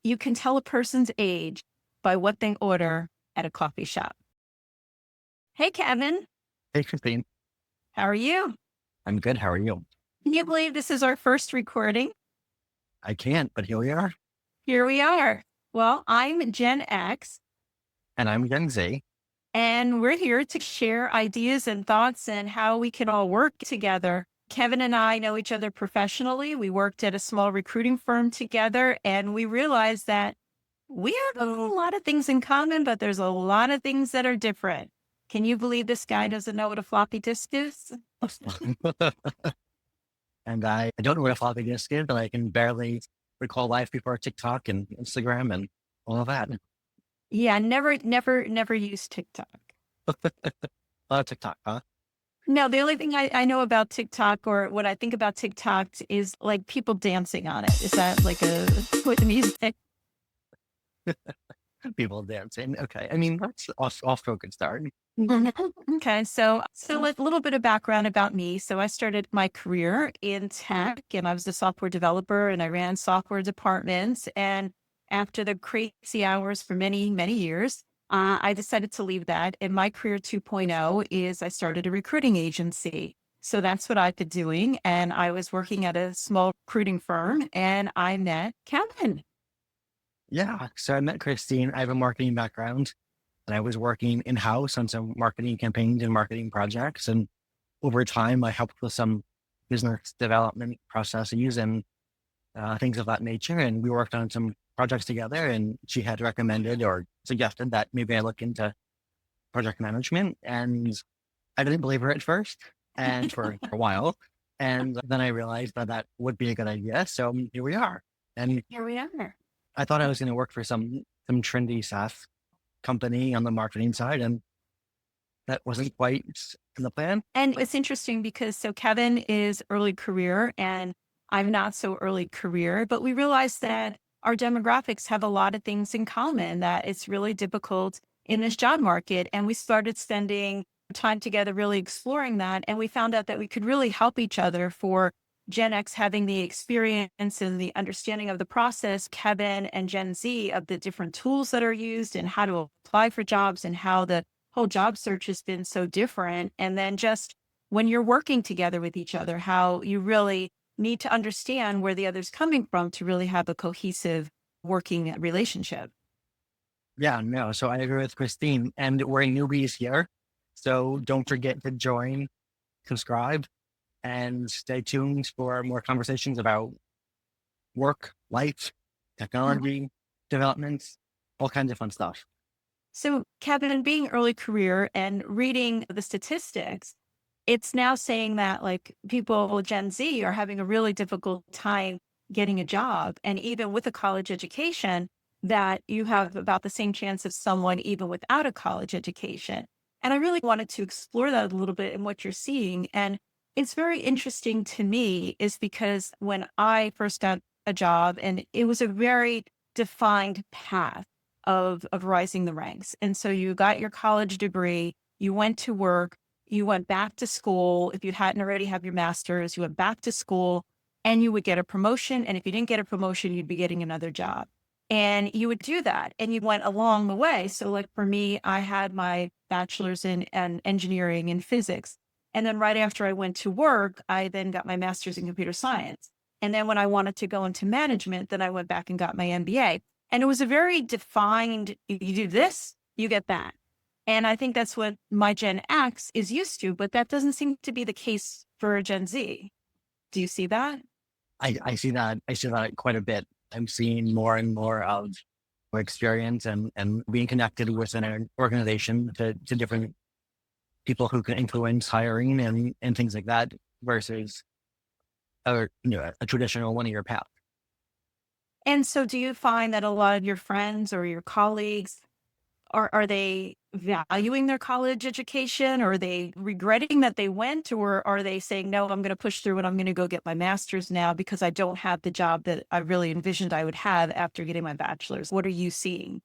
You can tell a person's age by what they order at a coffee shop. Hey, Kevin, Hey, Christine. how are you? I'm good. How are you? Can you believe this is our first recording? I can't, but here we are. Here we are. Well, I'm Gen X, And I'm Gen Z. and we're here to share ideas and thoughts and how we can all work together. Kevin and I know each other professionally. We worked at a small recruiting firm together, and we realized that we have a lot of things in common, but there's a lot of things that are different. Can you believe this guy doesn't know what a floppy disk is? And I don't know what a floppy disk is, but I can barely recall life before TikTok and Instagram and all of that. Yeah, never used TikTok. A lot of TikTok, huh? No, the only thing I know about TikTok or what I think about TikTok is like people dancing on it. Is that like a with music? People dancing. Okay. I mean, that's off to a good start. Mhm. Okay, so like a little bit of background about me. So I started my career in tech, and I was a software developer, and I ran software departments. And after the crazy hours for many years, I decided to leave that. And my career 2.0 is I started a recruiting agency. So that's what I've been doing. And I was working at a small recruiting firm, and I met Kevin. Yeah. So I met Christine. I have a marketing background and I was working in-house on some marketing campaigns and marketing projects. And over time, I helped with some business development processes and things of that nature. And we worked on some projects together. And she had recommended or suggested that maybe I look into project management. And I didn't believe her at first and for a while. And then I realized that that would be a good idea. So here we are. And Here we are. I thought I was going to work for some trendy SaaS company on the marketing side, and that wasn't quite in the plan. And it's interesting because so Kevin is early career and I'm not so early career, but we realized that our demographics have a lot of things in common, that it's really difficult in this job market. And we started spending time together, really exploring that. And we found out that we could really help each other for Gen X having the experience and the understanding of the process, Kevin and Gen Z of the different tools that are used and how to apply for jobs and how the whole job search has been so different. And then just when you're working together with each other, how you really need to understand where the other's coming from to really have a cohesive working relationship. Yeah, no. So I agree with Christine, and we're newbies here. So don't forget to join, subscribe, and stay tuned for more conversations about work, life, Mhm. technology, developments, all kinds of fun stuff. So, Kevin, being early career and reading the statistics, it's now saying that like people, Gen Z, are having a really difficult time getting a job. And even with a college education, that you have about the same chance of someone even without a college education. And I really wanted to explore that a little bit in what you're seeing. And it's very interesting to me, is because when I first got a job, and it was a very defined path of rising the ranks. And so you got your college degree, you went to work, you went back to school. If you hadn't already have your master's, you went back to school and you would get a promotion. And if you didn't get a promotion, you'd be getting another job. And you would do that and you went along the way. So like for me, I had my bachelor's in engineering and physics. And then right after I went to work, I then got my master's in computer science. And then when I wanted to go into management, then I went back and got my MBA. And it was a very defined, you do this, you get that. And I think that's what my Gen X is used to, but that doesn't seem to be the case for Gen Z. Do you see that? I see that. I see that quite a bit. I'm seeing more and more of experience and being connected within an organization to different people who can influence hiring and things like that versus a traditional linear path. And so do you find that a lot of your friends or your colleagues are they valuing their college education? Or are they regretting that they went? Or are they saying, no, I'm going to push through and I'm going to go get my master's now because I don't have the job that I really envisioned I would have after getting my bachelor's? What are you seeing?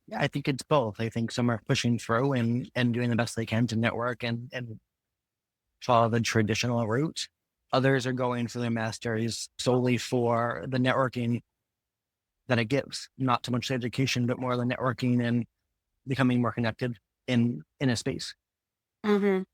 Yeah, I think it's both. I think some are pushing through and doing the best they can to network and follow the traditional route. Others are going for their masters solely for the networking that it gives. Not so much the education, but more the networking and becoming more connected in a space. Mhm.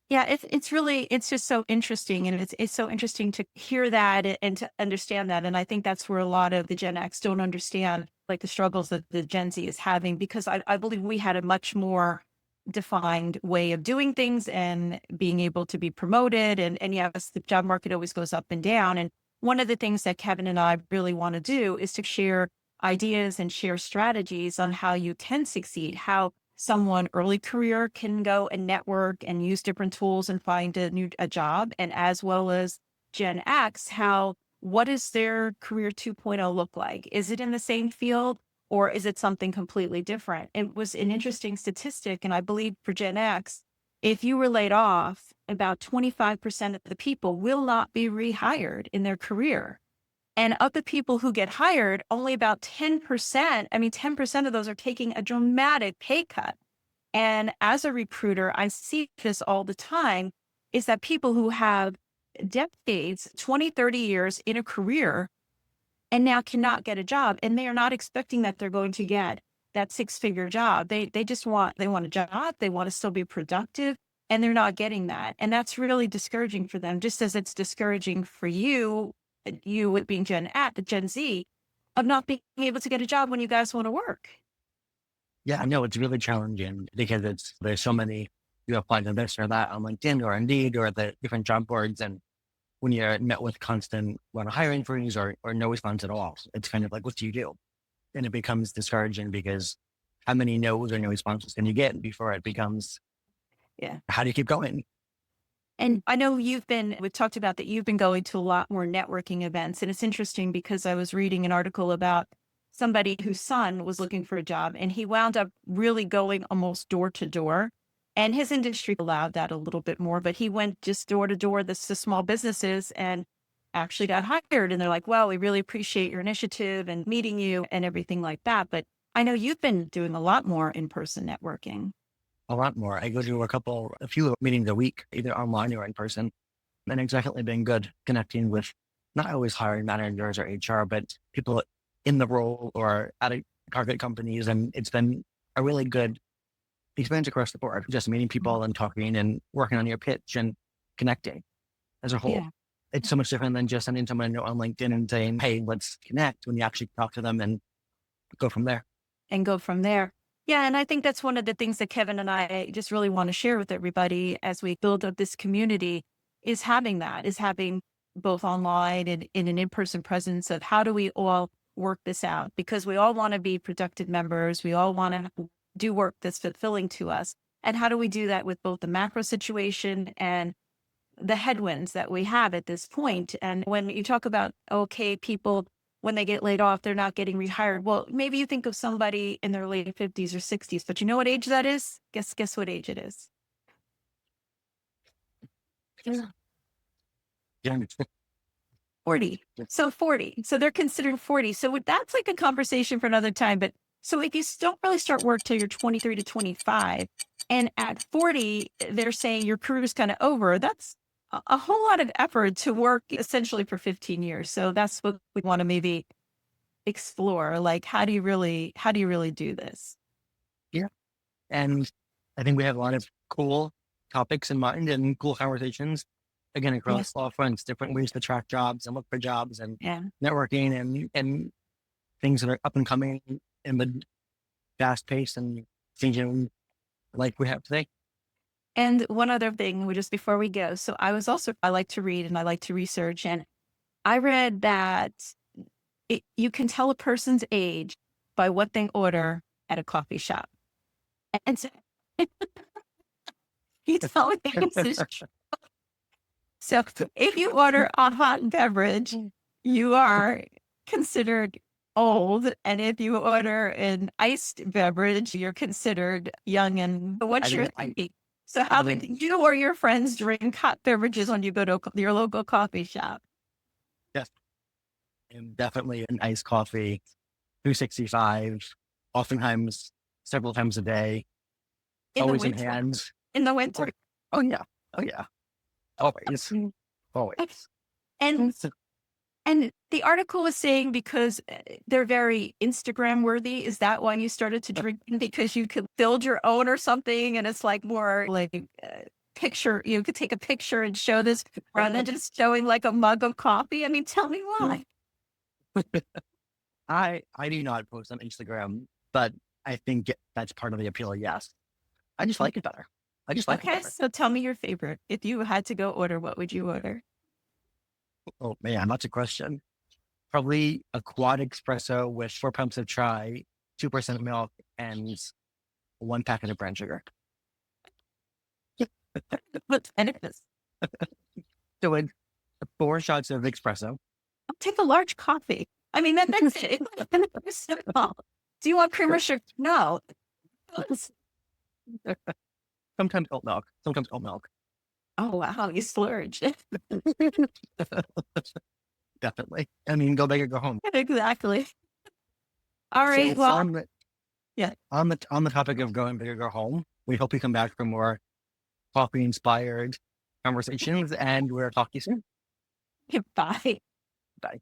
Yeah, it's really it's just so interesting, and it's so interesting to hear that and to understand that. And I think that's where a lot of the Gen X don't understand, like the struggles that the Gen Z is having, because I believe we had a much more defined way of doing things and being able to be promoted. And yes, the job market always goes up and down. And one of the things that Kevin and I really want to do is to share ideas and share strategies on how you can succeed, how someone early career can go and network and use different tools and find a job, and as well as Gen X, how what does their career 2.0 look like? Is it in the same field or is it something completely different? It was an interesting statistic, and I believe for Gen X, if you were laid off, about 25% of the people will not be rehired in their career. And of the people who get hired, only about 10%, I mean, 10% of those are taking a dramatic pay cut. And as a recruiter, I see this all the time, is that people who have decades, 20, 30 years in a career and now cannot get a job, and they are not expecting that they're going to get that six-figure job. They just want a job, they want to still be productive, and they're not getting that. And that's really discouraging for them, just as it's discouraging for you, you with being Gen Z, of not being able to get a job when you guys want to work. Yeah, no, it's really challenging because there's so many, you apply to this or that on LinkedIn or Indeed or the different job boards. And when you're met with constant hiring freeze or no response at all, it's kind of like, what do you do? And it becomes discouraging because how many no's or no responses can you get before it becomes, Yeah. how do you keep going? And I know we've talked about that you've been going to a lot more networking events. And it's interesting because I was reading an article about somebody whose son was looking for a job, and he wound up really going almost door to door. And his industry allowed that a little bit more, but he went just door to door, this to small businesses, and actually got hired. And they're like, well, we really appreciate your initiative and meeting you and everything like that. But I know you've been doing a lot more in person networking. A lot more. I go to a few meetings a week, either online or in person. And it's definitely been good connecting with not always hiring managers or HR, but people in the role or at a target companies. And it's been a really good experience across the board, just meeting Mhm. people and talking and working on your pitch and connecting as a whole. Yeah. It's so much different than just sending someone a note on LinkedIn and saying, hey, let's connect, when you actually talk to them and go from there. And go from there. Yeah, and I think that's one of the things that Kevin and I just really want to share with everybody as we build up this community is having that, is having both online and in an in-person presence of how do we all work this out? Because we all want to be productive members. We all want to do work that's fulfilling to us. And how do we do that with both the macro situation and the headwinds that we have at this point? And when you talk about, okay, people, when they get laid off, they're not getting rehired. Well, maybe you think of somebody in their late 50s or 60s, but you know what age that is? Guess what age it is? Yeah. Yeah. 40. So 40. So they're considered 40. So that's like a conversation for another time. But so if you don't really start work till you're 23 to 25, and at 40, they're saying your career is kind of over, that's a whole lot of effort to work essentially for 15 years. So that's what we want to maybe explore. Like, how do you really do this? Yeah. And I think we have a lot of cool topics in mind and cool conversations, again, Yeah. across all fronts, different ways to track jobs and look for jobs and Yeah. networking and things that are up and coming in the fast pace and changing like we have today. And one other thing, just before we go. So I like to read and I like to research. And I read that you can tell a person's age by what they order at a coffee shop. And so you tell me this is true. So if you order a hot beverage, you are considered old. And if you order an iced beverage, you're considered young. And I what's your think thinking? So I how think many you or your friends drink hot beverages when you go to your local coffee shop? yes, and definitely an iced coffee, 365, oftentimes several times a day, In the always in winter. hands. In the winter. Oh yeah. Oh yeah. Always. Always. And And the article was saying because they're very Instagram worthy. Is that why you started to drink because you could build your own or something? And it's like more like picture, you could take a picture and show this rather than just showing like a mug of coffee. I mean, tell me why. I do not post on Instagram, but I think that's part of the appeal. Yes. I just like it better. I just like it Okay, better. so tell me your favorite. If you had to go order, what would you order? Oh man, that's a question. Probably a quad espresso with 4 pumps of chai, 2% milk, and one packet of brown sugar. What benefits? So it's 4 shots of espresso. I'll take a large coffee. I mean, that's it. It's simple. Do you want cream or Sure. sugar? No. Sometimes oat milk. Sometimes oat milk. Oh, wow. You splurged. Definitely. I mean, go big or go home. Exactly. All right. So Well, yeah. on the topic of going big or go home, we hope you come back for more coffee inspired conversations, and we'll talk to you soon. Bye. Bye.